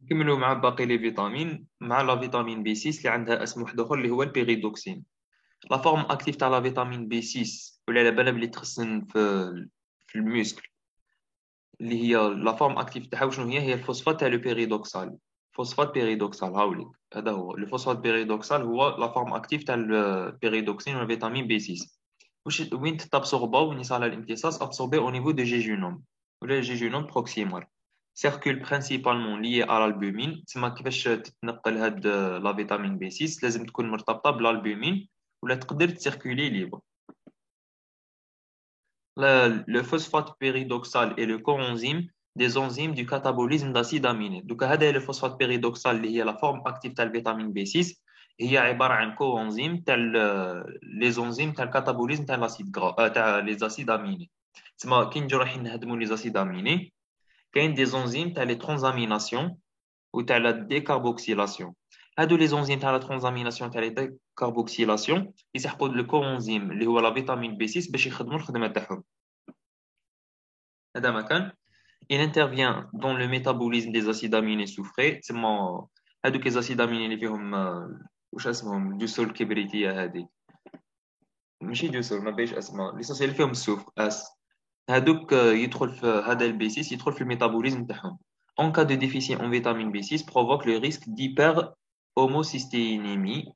نكملوا مع باقي لي فيتامين مع لا فيتامين بي 6 اللي عندها اسم واحد اخر اللي هو البيريدوكسين. لا فورم اكتيف تاع لا فيتامين بي 6 ولا على بالها بلي تخصن في الميسكل، اللي هي لا فورم اكتيف تاعها شنو هي الفوسفات تاع لو بيريدوكسال. فوسفات بيريدوكسال هاوليك، هذا هو الفوسفات بيريدوكسال، هو لا فورم اكتيف تاع البيريدوكسين والفيتامين بي 6. وين تابسوربا وين يصال الامتصاص ابسوربي au niveau de jejunum ولا jejunum proximal. سيركول برينسيبالمون ليي على البومين، تسمى كيفاش تتنقل هاد لا فيتامين بي 6 لازم تكون مرتبطه بالالبومين ولا تقدر تسيركولي ليبر. Le phosphate pyridoxal est le coenzyme des enzymes du catabolisme d'acide aminé. Donc, هذا le phosphate pyridoxal اللي هي la forme active تاع الفيتامين بي 6 هي عبارة عن coenzyme تاع les enzymes تاع الكاتابوليزم تاع l'acide gras تاع les acides aminés. تسمى كي نجيو رايحين نهضموا les acides aminés كاين des enzymes تاع les transaminations وتاع la décarboxylation. هادو les enzymes تاع la transamination تاع la décarboxylation يسحقوا الكوانزيم اللي هو لا فيتامين بي 6 باش يخدموا الخدمة تاعهم. هذا مكان il intervient dans le métabolisme des acides aminés soufrés. تسمى هادوك les acides aminés اللي فيهم واش اسمهم ديوسول كبريتية هذه، ماشي ديوسول ما بيش اسماء ليسونسيال اللي فيهم السوفر هادوك يدخل في هذا البي 6 يدخل في الميتابوليزم تاعهم. En cas de déficit en vitamine B6 provoque le risque d'hyperhomocystéinémie,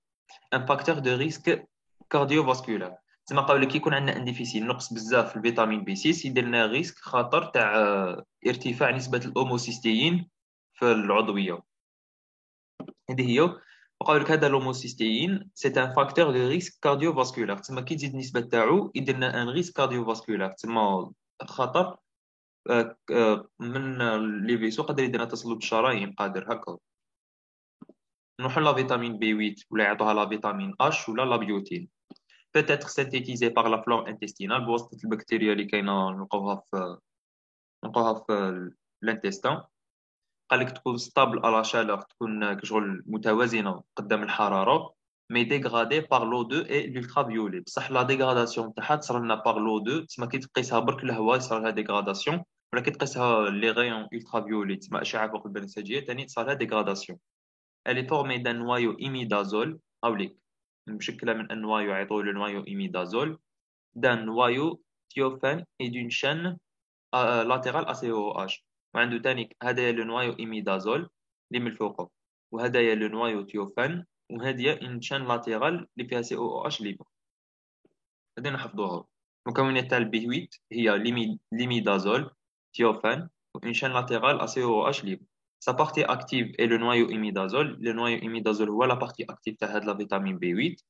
un facteur de risque cardiovasculaire. تسمى قبل كي يكون عندنا ان ديفيسيت نقص بزاف في الفيتامين بي 6 يدير لنا ريسك خطر تاع ارتفاع نسبة الأوموسيستين في العضوية. هذه هي. وقال لك هذا الهوموسيستين سي ان فاكتور دو ريسك كارديوفاسكولار، تسمى كي تزيد النسبة تاعو يدير لنا ان ريسك كارديوفاسكولار، تسمى خطر من لي فيسو قادر يدير تصلب الشرايين قادر هكا. نروحوا لا فيتامين بي 8 ولا يعطوها لا فيتامين اش ولا لا بيوتين. peut être synthétisé par la flore intestinale بواسطة البكتيريا اللي كاينة نلقوها في الانتستان. قال لك تكون ستابل على شالور، تكون كشغل متوازنة قدام الحرارة، مي ديغرادي بار لو 2 اي لولترا بصح لا ديغراداسيون تاعها تصرى لنا بار لو 2، تسمى كي تقيسها برك الهواء يصرى لها ديغراداسيون، ولا كي تقيسها لي غيون الترا تسمى أشعة فوق البنفسجية ثاني تصرى لها ديغراداسيون. Elle est formée d'un noyau imidazole هاوليك مشكلة من un noyau يعيطوا له noyau imidazole, d'un noyau thiophène et d'une chaîne latérale ACOH. وعنده تاني هذا لو نوايو إيميدازول اللي من الفوق، وهذا لو نوايو تيوفان، وهذه إن شان لاتيرال اللي فيها سي او اتش ليبر. هذه نحفظوها. المكونات تاع البي 8 هي ليميدازول تيوفان وإن شان لاتيرال سي او اتش ليبر. Sa partie active est le noyau imidazole. Le noyau imidazole هو la partie active تاع هاد la vitamine B8.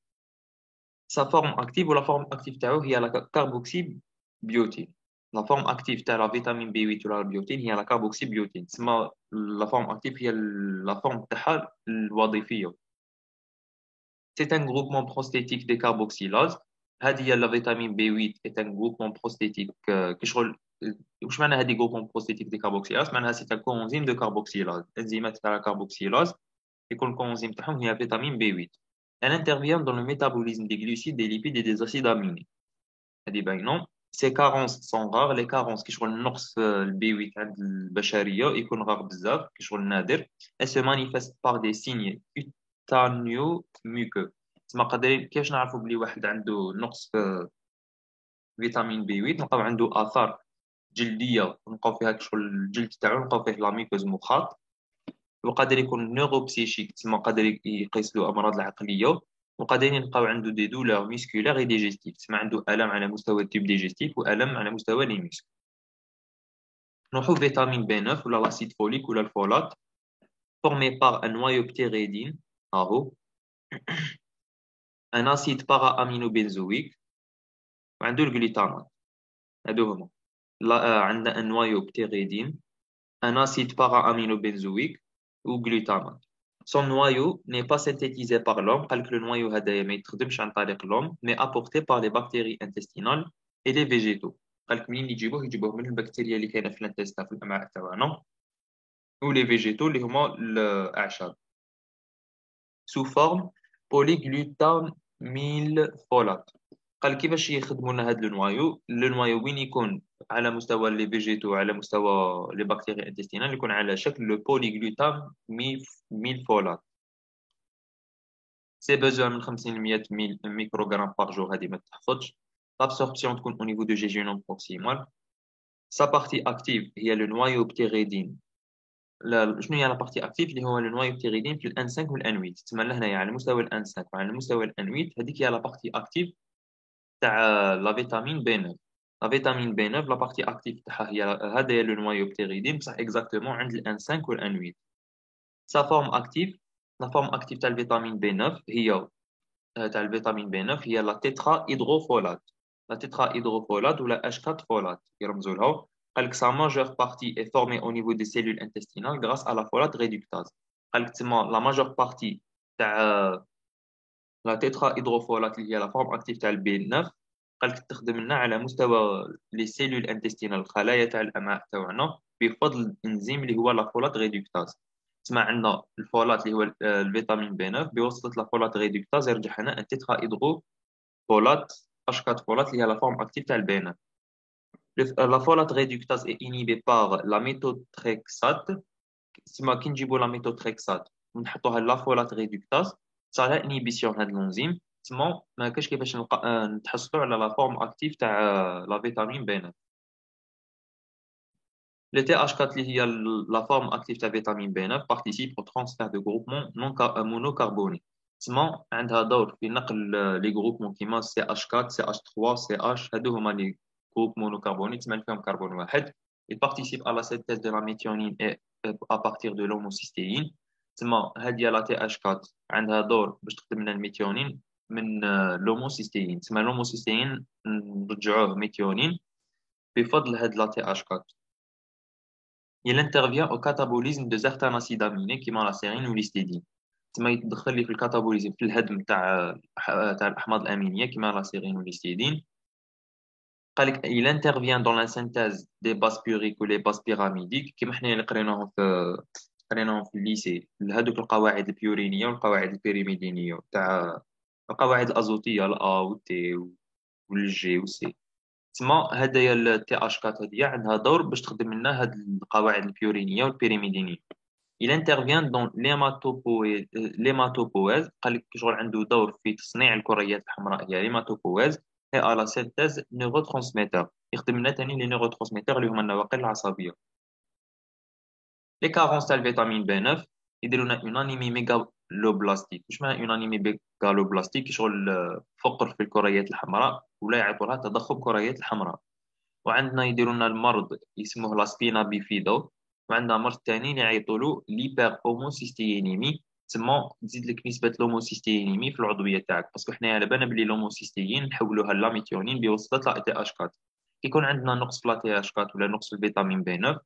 Sa forme active ou la forme active تاعو هي la carboxybiotine. La forme active تاع la vitamine B8 ولا البيوتين هي la carboxybiotine. تسمى la forme active هي la forme تاعها الوظيفية. C'est un groupement prosthétique des carboxylases. هذه هي la vitamine B8 est un groupement prosthétique كشغل واش معنى هذه groupement prosthétique des carboxylases؟ معناها c'est un coenzyme de carboxylase. انزيمات تاع الكربوكسيلاز يكون الكوانزيم تاعهم هي فيتامين B8. Elle intervient dans le métabolisme des glucides, des lipides et des acides aminés. هذه باينة. Ces carences sont rares. Les carences كشغل النقص في البي 8 عند البشرية يكون غار بزاف كشغل نادر. Elle se manifeste par des signes cutanéo-muqueux. تسمى قادرين كيفاش نعرفوا بلي واحد عنده نقص في فيتامين بي 8 نلقاو عنده آثار جلدية نلقاو فيها كشغل الجلد تاعو نلقاو فيه لاميكوز مخاط، وقادر يكون نيوروبسيشيك تسمى قادر يقيس له أمراض العقلية، وقادرين يلقاو عنده دي دولور ميسكولار اي ديجيستيف تسمى عنده ألم على مستوى التيوب ديجيستيف وألم على مستوى لي ميسك. نروحو فيتامين بي 9 ولا لاسيد فوليك ولا الفولات formé par un noyau ptérédine أهو un acide para-aminobenzoïque وعنده الجليتامات. هادو هما عندنا un noyau ptérédine un acide para-aminobenzoïque ou glutamate. Son noyau n'est pas synthétisé par l'homme, car le noyau هذايا ما يتخدمش عن طريق l'homme, mais apporté par les bactéries intestinales et les végétaux. قالك منين يجيبوه من البكتيريا اللي كاينه في الانتستين في الامعاء تاعنا و les végétaux اللي هما الاعشاب sous forme polyglutamylfolate. قال كيفاش يخدموا لنا هذا لو نوايو وين يكون على مستوى لي فيجيتو، على مستوى لي بكتيريا انتستينال، يكون على شكل لو بوليغلوتام ميل فولات. سي بوزوان من 50 ل 100 ميكروغرام بار جور، هذه ما تحفظش. لابسوربسيون تكون او نيفو دو جيجينوم بروكسيمال. سا بارتي اكتيف هي لو نوايو بتيريدين. شنو هي لا بارتي اكتيف؟ اللي هو لو نوايو بتيريدين في الان 5 والان 8. تسمى لهنايا على مستوى الان 5 وعلى مستوى الان 8، هذيك هي لا بارتي اكتيف تاع لا فيتامين بي 9. لا فيتامين بي 9 لا بارتي اكتيف تاعها هي هذا هي لو نوايو بتيريدين، بصح اكزاكتومون عند الان 5 والان 8. سا فورم اكتيف، لا فورم اكتيف تاع الفيتامين بي 9 هي تاع الفيتامين بي 9 هي لا تيترا هيدروفولات. لا تيترا هيدروفولات ولا اش 4 فولات يرمزوا لها. قال لك sa majeure partie est formée au niveau des cellules intestinales grâce à la folate réductase. قال لك تما la majeure partie تاع لا تيترا هيدروفولات اللي هي لا فورم اكتيف تاع البي 9، قال لك تخدم لنا على مستوى لي سيلول انتستينال، الخلايا تاع الامعاء تاعنا، بفضل الانزيم اللي هو لا فولات ريدكتاز. تسمع عندنا الفولات اللي هو الفيتامين بي 9 بواسطه لا فولات ريدكتاز يرجع لنا التيترا هيدرو فولات اش 4 فولات اللي هي لا فورم اكتيف تاع البي 9. لا فولات ريدكتاز اي انيبي بار لا ميثوتريكسات. تسمى كي نجيبوا لا ميثوتريكسات ونحطوها لا فولات ريدكتاز صار لها انيبيسيون هذا الانزيم. تسمى ما كاش كيفاش نتحصلوا على لا فورم اكتيف تاع لا فيتامين بي 9. Le TH4 اللي هي la forme active تاع فيتامين بي 9 participe au transfert de groupements non monocarbonés. تسمى عندها دور في نقل لي groupements كيما CH4 CH3 CH، هادو هما لي groupes monocarbonés تسمى فيهم كربون واحد. Il participe à la synthèse de la méthionine et à partir de l'homocystéine. تسمى هادي لا TH4 عندها دور باش تخدم لنا الميثيونين من l'homocystéine. تسمى l'homocystéine نرجعوه ميثيونين بفضل هاد لا TH4. Il intervient au catabolisme de certains acides aminés qui la sérine ou l'histidine. تسمى يتدخل لي في الكاتابوليزم، في الهدم تاع الاحماض الامينيه كيما لا سيرين والهيستidine. قال لك il intervient dans la synthèse des bases puriques ou les bases pyramidiques كيما حنا اللي قريناهم في الليسي، هذوك القواعد البيورينيه والقواعد البيريميدينيه تاع القواعد الازوتيه الا والتي والجي والسي. تسمى هدايا التي اش 4 هذه عندها دور باش تخدم لنا هاد القواعد البيورينيه والبيريميدينيه. il intervient dans l'hématopoïèse. قال لك شغل عنده دور في تصنيع الكريات الحمراء هي l'hématopoïèse. et à la synthèse neurotransmetteurs، يخدم لنا ثاني لي نيوروترانسميتور اللي هما النواقل العصبيه. لي كارونس تاع الفيتامين بي 9 يديروا لنا اون انيمي ميغالوبلاستيك. واش معنى اون انيمي ميغالوبلاستيك؟ شغل فقر في الكريات الحمراء ولا يعيطوا لها تضخم كريات الحمراء. وعندنا يديروا لنا المرض يسموه لا سبينا بيفيدو. وعندنا مرض ثاني يعيطوا له ليبر هوموسيستينيمي. تسمى تزيد لك نسبه الهوموسيستينيمي في العضويه تاعك، باسكو حنايا على بالنا بلي الهوموسيستين نحولوها لاميثيونين بواسطه لا تي اش 4. كي يكون عندنا نقص في لا تي اش 4 ولا نقص في الفيتامين بي 9،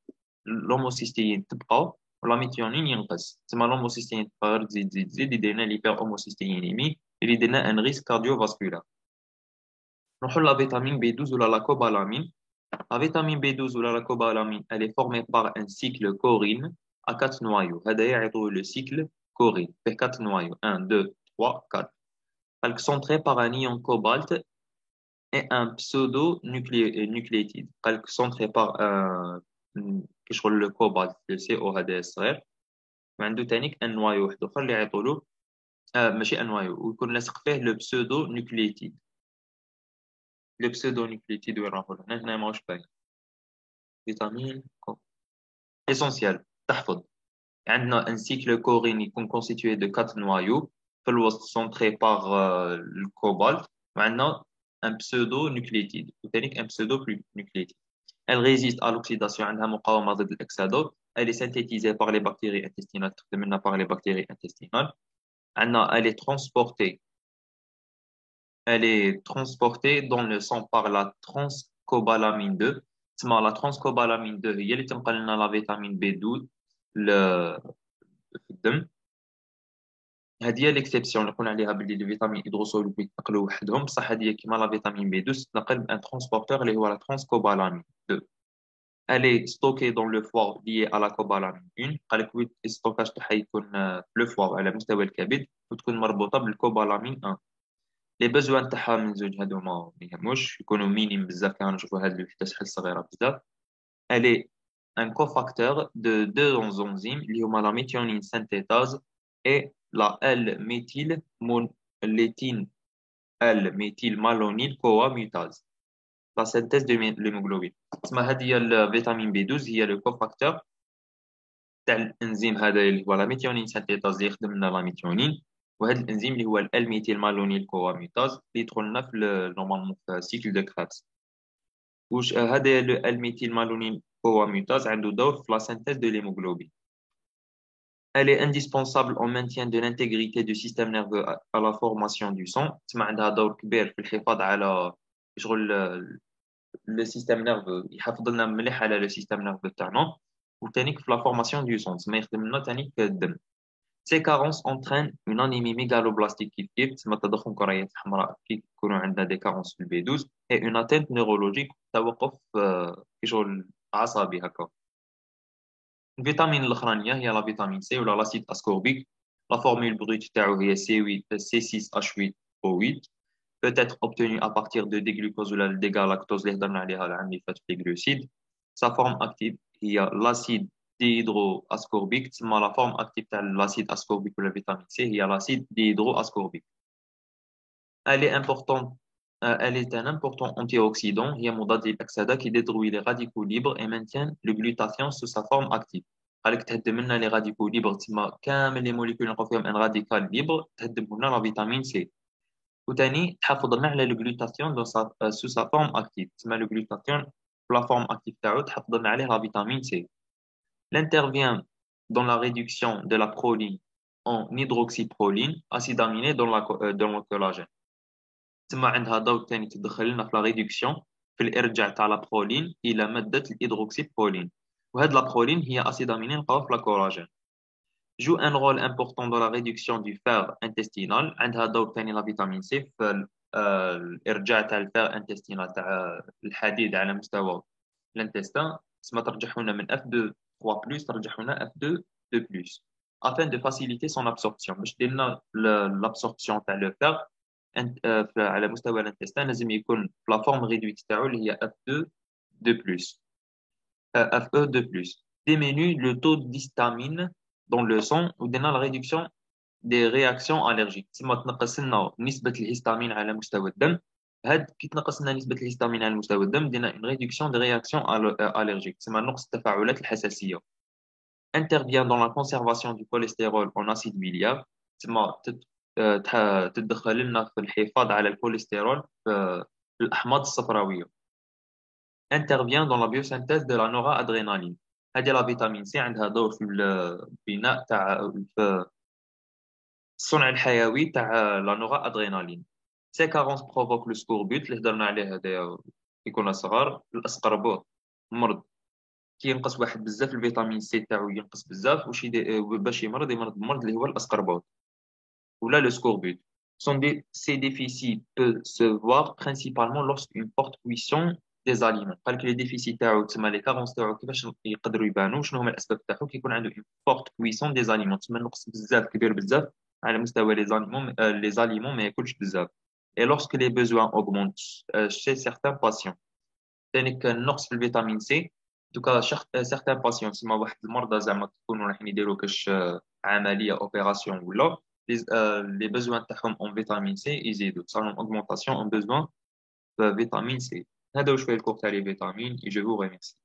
الهوموسيستين تبقى والاميثيونين ينقص. تسمى الهوموسيستين تبقى غير تزيد تزيد تزيد يدير لنا ليبر هوموسيستينيمي اللي يدير لنا ان ريسك كارديو فاسكولار. نروحوا لا فيتامين بي 12 ولا لا كوبالامين. La vitamine B12 ou la cobalamine, elle est formée par un cycle chorine à 4 noyaux. هذا يعطوا le cycle chorine في 4 noyaux. 1, 2, 3, 4. Elle est centrée par un ion cobalt et un pseudo-nucléotide. Elle est centrée par le cobalt, le CO هذا صغير. وعنده تانيك un noyau واحد آخر اللي يعطوا له ماشي un noyau ويكون لاصق فيه le pseudo-nucléotide. Le pseudo-nucléotide وين راهو هنا ماهوش باين. فيتامين essentiel تحفظ. عندنا un cycle chorine يكون constitué de 4 noyaux في الوسط centré par le cobalt. وعندنا un pseudo-nucléotide وثانيك un pseudo-nucléotide. Elle résiste à l'oxydation. عندها مقاومة ضد الأكسدة. Elle est synthétisée par les bactéries intestinales. تخدم لنا par les bactéries intestinales. عندنا elle est transportée dans le sang par la transcobalamine 2. تسمى لا ترانسكوبالامين 2 هي اللي تنقل لنا لا فيتامين بي 12 في الدم. هذه هي ليكسيبسيون اللي قلنا عليها باللي الفيتامين هيدروسول يتنقلوا وحدهم، بصح هذه كيما لا فيتامين بي 12 تنقل بان ترانسبورتور اللي هو لا ترانسكوبالامين 2. Elle est stockée dans le foie lié à la cobalamine 1. قال لك الستوكاج تاعها يكون في لو فوا على مستوى الكبد وتكون مربوطه بالكوبالامين 1. لي بوزوان تاعها من زوج هادو ما يهموش يكونوا مينيم بزاف، كانوا نشوفوا هاد الوحدة شحال صغيرة بزاف. Elle est un cofacteur de deux enzymes اللي هما la méthionine synthétase et la L-méthyllétine L-méthylmalonyl CoA mutase. La synthèse de l'hémoglobine. تسمى هذه هي الفيتامين بي 12، هي لو كوفاكتور تاع الانزيم هذا اللي هو لا ميثيونين سانتيتاز اللي يخدم لنا لا ميثيونين، وهذا الانزيم اللي هو الالميثيل مالونيل كوا ميتاز اللي يدخل لنا في نورمالمون في السيكل دو كرابس. واش هذا لو الميثيل مالونيل كوا ميتاز عنده دور في لا سانتيز دو ليموغلوبين. Elle est indispensable au maintien de l'intégrité du système nerveux à la formation du sang. تسمى عندها دور كبير في الحفاظ على شغل لو سيستيم نيرفو، يحافظ لنا مليح على لو سيستيم نيرفو تاعنا، وثانيك في لا فورماسيون دو سون تسمى يخدم لنا ثاني الدم. Ces carences entraînent une anémie mégaloblastique كيف تسمى تضخم كريات حمراء كي يكونوا عندنا دي كارونس في البي 12 et une atteinte neurologique توقف في شغل عصبي هكا. الفيتامين الاخرانيه هي لا فيتامين سي ولا لاسيد اسكوربيك. لا فورمule brute تاعو هي C6H8O8 peut être obtenu à partir de déglucose ou des galactose اللي هضرنا عليها العام اللي فات في les glucides. Sa forme active هي l'acide dihydroascorbique. تسمى la forme active تاع l'acide ascorbique ولا فيتامين سي هي l'acide dihydroascorbique. Elle est importante. Elle est un important antioxydant. هي مضاد للأكسدة qui détruit les radicaux libres et maintient le glutathion sous sa forme active. قالك تهدم لنا les radicaux libres تسمى كامل les molécules نلقاو فيهم ان راديكال libre تهدم لنا لا فيتامين سي. وثاني تحافظ لنا على le glutathion sous sa forme active. تسمى le glutathion في la forme active تاعو تحافظ لنا عليه la vitamine C. Il intervient dans la réduction de la proline en hydroxyproline, acide aminé dans le collagène. تسمى عندها دور ثاني تدخل لنا في لا ريدكسيون في الارجاع تاع لا برولين الى ماده الهيدروكسيبرولين، وهاد لا برولين هي اسيد اميني نلقاوه في لا كولاجين. جو ان رول امبورطون دو لا ريدكسيون دو فير انتستينال. عندها دور ثاني لا فيتامين سي في الارجاع تاع الفير انتستينال تاع الحديد على مستوى الانتستان. تسمى ترجح لنا من F2 3 بلس ترجح لنا F2 2 بلس afin de faciliter son absorption. باش دير لنا l'absorption تاع لو فير على مستوى الانتستان لازم يكون في لا فورم ريدويت تاعو اللي هي F2 2 بلس Fe 2 بلس. diminue le taux d'histamine dans le sang ودينا la réduction des réactions allergiques. تسمى تنقص لنا نسبة الهستامين على مستوى الدم. هاد كي تنقص لنا نسبة الهستامين على مستوى الدم دينا une réduction des réactions allergiques تسمى نقص التفاعلات الحساسية. intervient dans la conservation du cholestérol en acide biliaire. تسمى تدخل لنا في الحفاظ على الكوليسترول في الأحماض الصفراوية. intervient dans la biosynthèse de la noradrénaline. هذه لا فيتامين سي عندها دور في البناء تاع في الصنع الحيوي تاع لا نورادرينالين. سي كارونس بروفوك لو سكوربوت اللي هضرنا عليه هذايا يكون صغار الاسقربوط مرض كي ينقص واحد بزاف الفيتامين سي تاعو ينقص بزاف واش باش يمرض بمرض اللي هو الاسقربوط ولا le scorbut. Ces déficits peuvent se voir principalement lorsqu'une forte cuisson des aliments. قال لك لي ديفيسيت تاعو تسمى لي كارونس تاعو كيفاش يقدروا يبانوا شنو هما الاسباب تاعو كي يكون عنده une forte cuisson des aliments تسمى نقص بزاف كبير بزاف على مستوى les aliments ما ياكلش بزاف. Et lorsque les besoins augmentent chez certains patients. ثاني كان نقص في الفيتامين سي دوكا certains patients تسمى واحد المرضى زعما تكونوا رايحين يديروا كاش عمليه اوبيراسيون ولا les besoins en vitamine C يزيدوا تصير لهم augmentation en besoin de vitamine C. هذا واش فيه الكور تاع les vitamines et je vous remercie.